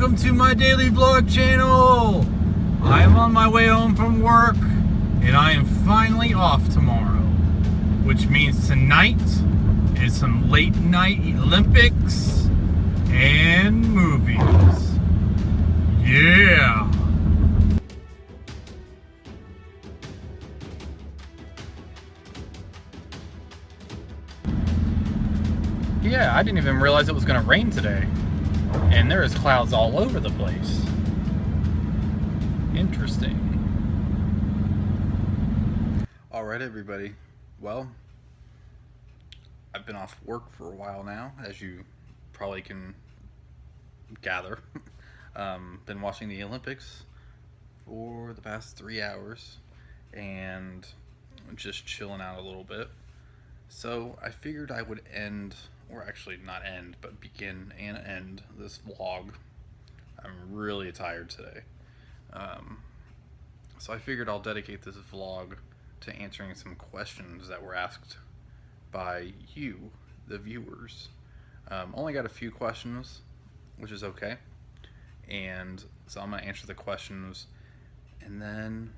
welcome to my daily vlog channel. I am on my way home from work and I am finally off tomorrow, which means tonight is some late night Olympics and movies. Yeah. Yeah, I didn't even realize it was going to rain today. And there is clouds all over the place. Interesting. Alright everybody. Well, I've been off work for a while now, as you probably can gather. Been watching the Olympics for the past 3 hours and just chilling out a little bit. So I figured I would end, or actually not end, but begin and end this vlog. I'm really tired today. So I figured I'll dedicate this vlog to answering some questions that were asked by you, the viewers. Only got a few questions, which is okay. And so I'm going to answer the questions and then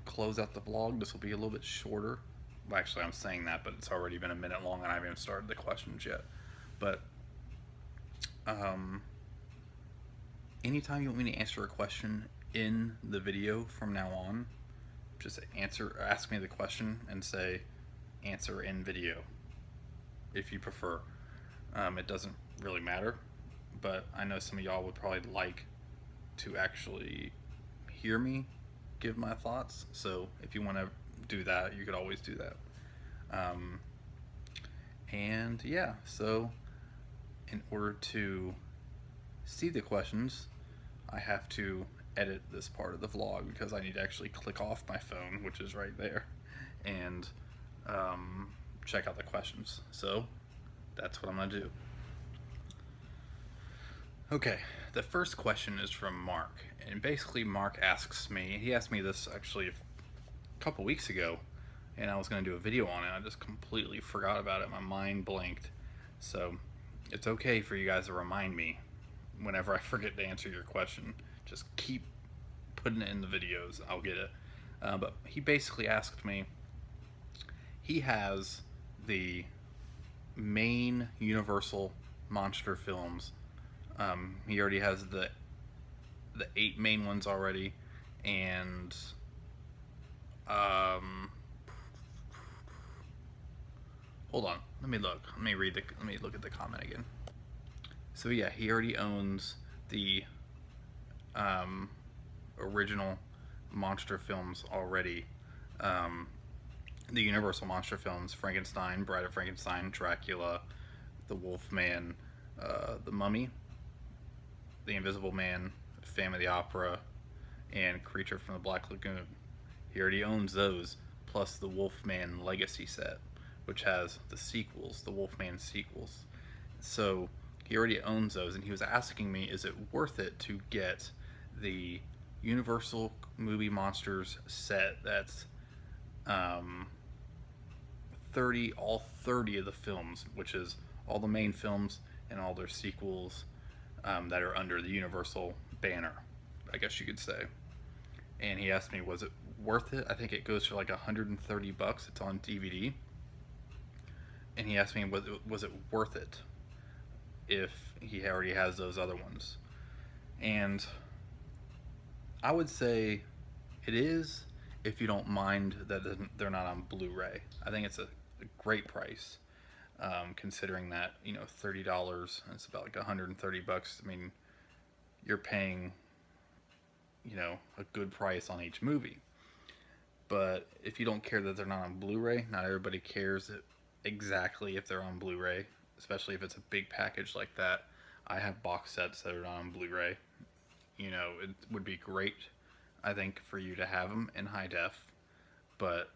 close out the vlog. This will be a little bit shorter. Well, actually, I'm saying that, but it's already been a minute long and I haven't even started the questions yet. But anytime you want me to answer a question in the video from now on, just ask me the question and say answer in video if you prefer. It doesn't really matter, but I know some of y'all would probably like to actually hear me give my thoughts, so if you want to do that, you could always do that. And yeah, so in order to see the questions, I have to edit this part of the vlog because I need to actually click off my phone, which is right there, and check out the questions. So that's what I'm gonna do. Okay, the first question is from Mark, and basically Mark asks me, he asked me this actually a couple weeks ago, and I was going to do a video on it. I just completely forgot about it. My mind blanked. So it's okay for you guys to remind me whenever I forget to answer your question. Just keep putting it in the videos. I'll get it. But he basically asked me, he has the main Universal monster films. He already has the 8 main ones already, and hold on, let me look. Let me look at the comment again. So yeah, he already owns the original monster films already. The Universal monster films: Frankenstein, Bride of Frankenstein, Dracula, the Wolfman, the Mummy, the Invisible Man, Phantom of the Opera, and Creature from the Black Lagoon. He already owns those, plus the Wolfman Legacy set, which has the sequels, the Wolfman sequels. So he already owns those, and he was asking me, is it worth it to get the Universal Movie Monsters set that's all 30 of the films, which is all the main films and all their sequels that are under the Universal banner, I guess you could say. And he asked me, was it worth it? I think it goes for like $130. It's on DVD. And he asked me, was it worth it if he already has those other ones? And I would say it is, if you don't mind that they're not on Blu-ray. I think it's a great price, considering that, you know, $30, it's about like $130. I mean, you're paying, you know, a good price on each movie. But if you don't care that they're not on Blu-ray, not everybody cares exactly if they're on Blu-ray, especially if it's a big package like that. I have box sets that are not on Blu-ray. You know, it would be great, I think, for you to have them in high def, but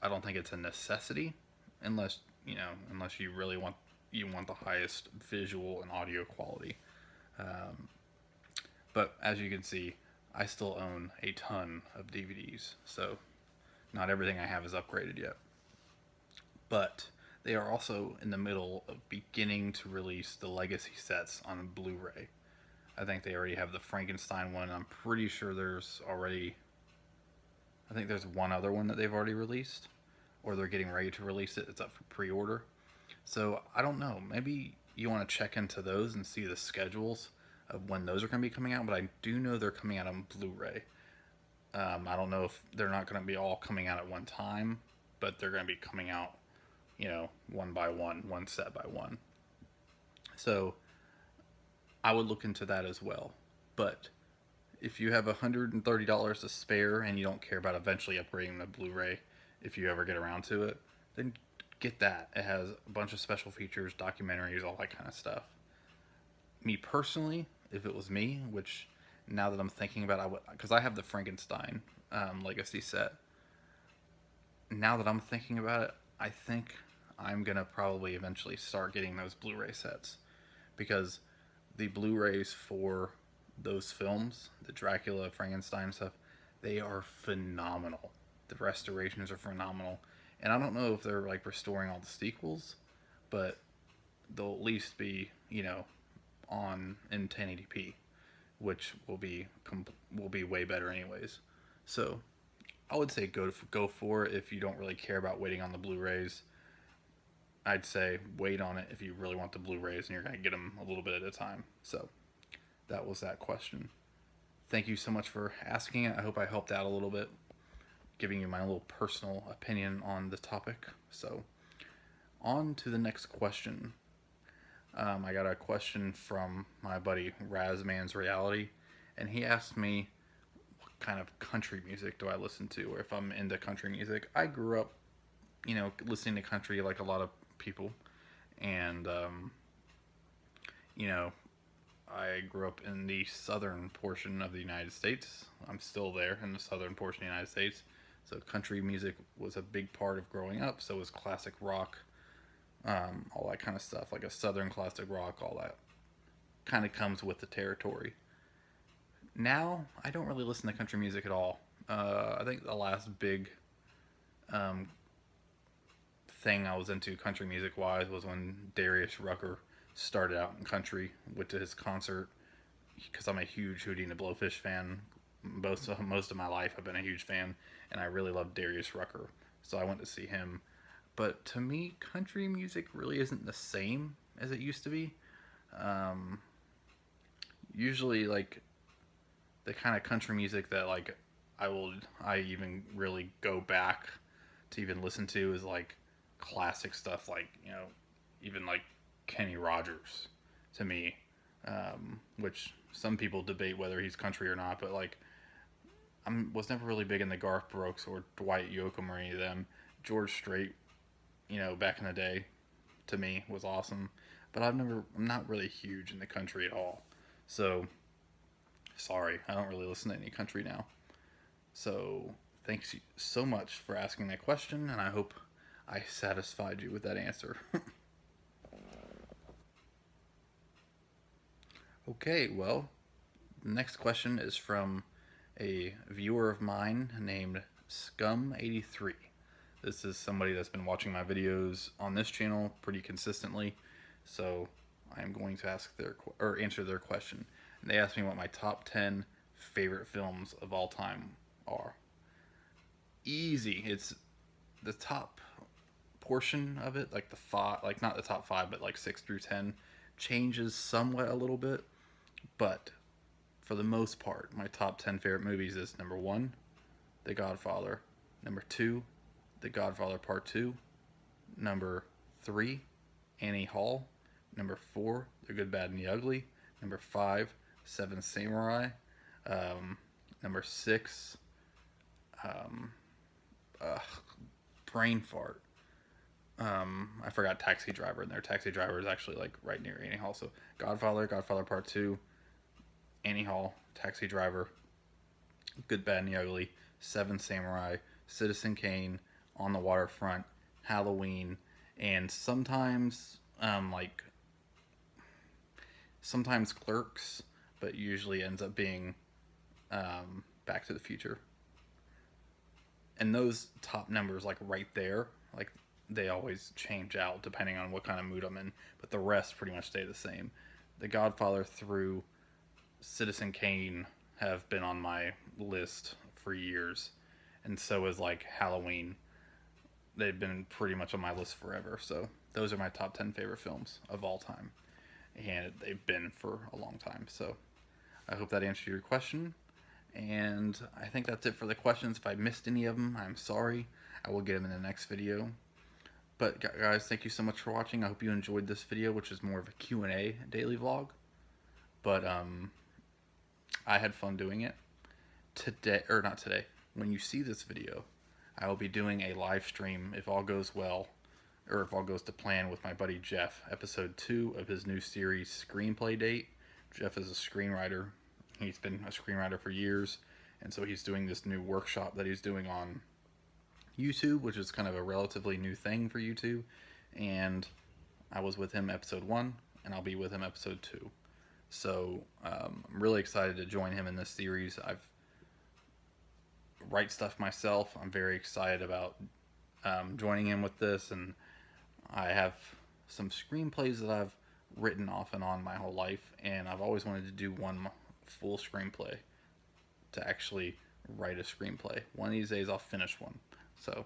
I don't think it's a necessity unless, you know, unless you really want the highest visual and audio quality. But as you can see, I still own a ton of DVDs, so not everything I have is upgraded yet. But they are also in the middle of beginning to release the legacy sets on Blu-ray. I think they already have the Frankenstein one. I'm pretty sure there's already, I think there's one other one that they've already released, or they're getting ready to release it. It's up for pre-order. So I don't know. Maybe you want to check into those and see the schedules of when those are going to be coming out. But I do know they're coming out on Blu-ray. I don't know if they're not going to be all coming out at one time, but they're going to be coming out, one by one set by one. So I would look into that as well. But if you have $130 to spare and you don't care about eventually upgrading the Blu-ray, if you ever get around to it, then get that. It has a bunch of special features, documentaries, all that kind of stuff. Me personally, if it was me, which now that I'm thinking about it, because I have the Frankenstein Legacy set. Now that I'm thinking about it, I think I'm gonna probably eventually start getting those Blu-ray sets, because the Blu-rays for those films, the Dracula, Frankenstein stuff, they are phenomenal. The restorations are phenomenal, and I don't know if they're like restoring all the sequels, but they'll at least be on in 1080p, which will be way better anyways. So I would say go for it if you don't really care about waiting on the Blu-rays. I'd say wait on it if you really want the Blu-rays and you're going to get them a little bit at a time. So that was that question. Thank you so much for asking it. I hope I helped out a little bit, giving you my little personal opinion on the topic. So on to the next question. I got a question from my buddy Razman's Reality, and he asked me what kind of country music do I listen to, or if I'm into country music. I grew up, listening to country like a lot of people, and you know, I grew up in the southern portion of the United States. I'm still there in the southern portion of the United States. So country music was a big part of growing up. So was classic rock, all that kind of stuff, like a southern classic rock, all that kind of comes with the territory. Now, I don't really listen to country music at all. I think the last big um, thing I was into country music wise was when Darius Rucker started out in country. Went to his concert because I'm a huge Hootie and the Blowfish fan. Most of my life, I've been a huge fan, and I really love Darius Rucker. So I went to see him. But to me, country music really isn't the same as it used to be. Um, Usually, like the kind of country music that like I even really go back to even listen to is like classic stuff, like even like Kenny Rogers to me, which some people debate whether he's country or not, but like was never really big in the Garth Brooks or Dwight Yoakam or any of them. George Strait, back in the day, to me was awesome, but I'm not really huge in the country at all. So sorry, I don't really listen to any country now. So thanks so much for asking that question, and I hope I satisfied you with that answer. Okay, well, the next question is from a viewer of mine named Scum83. This is somebody that's been watching my videos on this channel pretty consistently, so I'm going to answer their question. And they asked me what my top 10 favorite films of all time are. Easy. It's the top portion of it, like the five, like not the top five, but like 6 through 10, changes somewhat a little bit. But for the most part, my top 10 favorite movies is number one, The Godfather. Number two, The Godfather Part 2. Number three, Annie Hall. Number four, The Good, Bad, and the Ugly. Number five, Seven Samurai. Number six, um, uh, brain fart. I forgot Taxi Driver in there. Taxi Driver is actually like right near Annie Hall. So Godfather, Godfather Part 2, Annie Hall, Taxi Driver, Good, Bad, and the Ugly, Seven Samurai, Citizen Kane, On the Waterfront, Halloween, and sometimes Clerks, but usually ends up being Back to the Future. And those top numbers, like right there, like they always change out depending on what kind of mood I'm in, but the rest pretty much stay the same. The Godfather through Citizen Kane have been on my list for years, and so is like Halloween. They've been pretty much on my list forever. So those are my top 10 favorite films of all time, and they've been for a long time. So I hope that answered your question. And I think that's it for the questions. If I missed any of them, I'm sorry. I will get them in the next video. But guys, thank you so much for watching. I hope you enjoyed this video, which is more of a Q&A daily vlog. But I had fun doing it. Today, or not today, when you see this video, I will be doing a live stream, if all goes well, or if all goes to plan, with my buddy Jeff, episode 2 of his new series, Screenplay Date. Jeff is a screenwriter. He's been a screenwriter for years, and so he's doing this new workshop that he's doing on YouTube, which is kind of a relatively new thing for YouTube. And I was with him episode 1, and I'll be with him episode 2. So I'm really excited to join him in this series. I've write stuff myself. I'm very excited about joining him with this, and I have some screenplays that I've written off and on my whole life, and I've always wanted to do one full screenplay, to actually write a screenplay. One of these days I'll finish one. So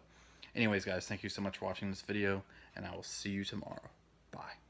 anyways guys, thank you so much for watching this video, and I will see you tomorrow. Bye.